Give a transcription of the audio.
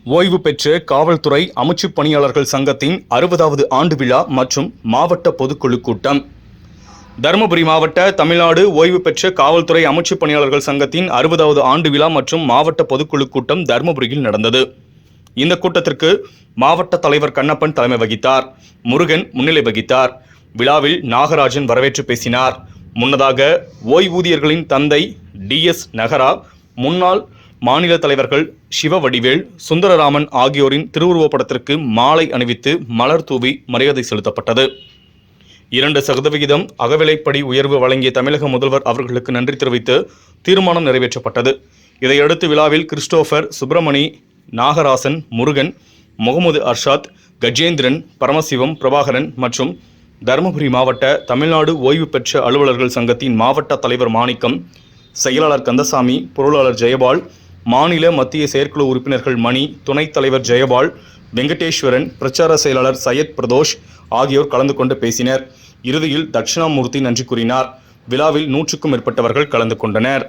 ஓய்வு பெற்ற காவல்துறை அமைச்சுப் பணியாளர்கள் சங்கத்தின் 60வது ஆண்டு விழா மற்றும் மாவட்ட பொதுக்குழு கூட்டம். தருமபுரி மாவட்ட தமிழ்நாடு ஓய்வு பெற்ற காவல்துறை அமைச்சுப் பணியாளர்கள் சங்கத்தின் 60வது ஆண்டு விழா மற்றும் மாவட்ட பொதுக்குழு கூட்டம் தருமபுரியில் நடந்தது. இந்த கூட்டத்திற்கு மாவட்ட தலைவர் கண்ணப்பன் தலைமை வகித்தார். முருகன் முன்னிலை வகித்தார். விழாவில் நாகராஜன் வரவேற்று பேசினார். முன்னதாக ஓய்வூதியர்களின் தந்தை DS நகரா, முன்னாள் மாநில தலைவர்கள் சிவவடிவேல், சுந்தரராமன் ஆகியோரின் திருவுருவப்படத்திற்கு மாலை அணிவித்து மலர் தூவி மரியாதை செலுத்தப்பட்டது. 2% அகவிலைப்படி உயர்வு வழங்கிய தமிழக முதல்வர் அவர்களுக்கு நன்றி தெரிவித்து தீர்மானம் நிறைவேற்றப்பட்டது. இதையடுத்து விழாவில் கிறிஸ்டோபர், சுப்பிரமணி, நாகராசன், முருகன், முகமது அர்ஷாத், கஜேந்திரன், பரமசிவம், பிரபாகரன் மற்றும் தருமபுரி மாவட்ட தமிழ்நாடு ஓய்வு பெற்ற அலுவலர்கள் சங்கத்தின் மாவட்ட தலைவர் மாணிக்கம், செயலாளர் கந்தசாமி, பொருளாளர் ஜெயபால், மாநில மத்திய செயற்குழு உறுப்பினர்கள் மணி, துணைத் தலைவர் ஜெயபால், வெங்கடேஸ்வரன், பிரச்சார செயலாளர் சையத் பிரதோஷ் ஆகியோர் கலந்து கொண்டு பேசினர். இறுதியில் தட்சிணாமூர்த்தி நன்றி கூறினார். விழாவில் 100க்கும் மேற்பட்டவர்கள் கலந்து கொண்டனர்.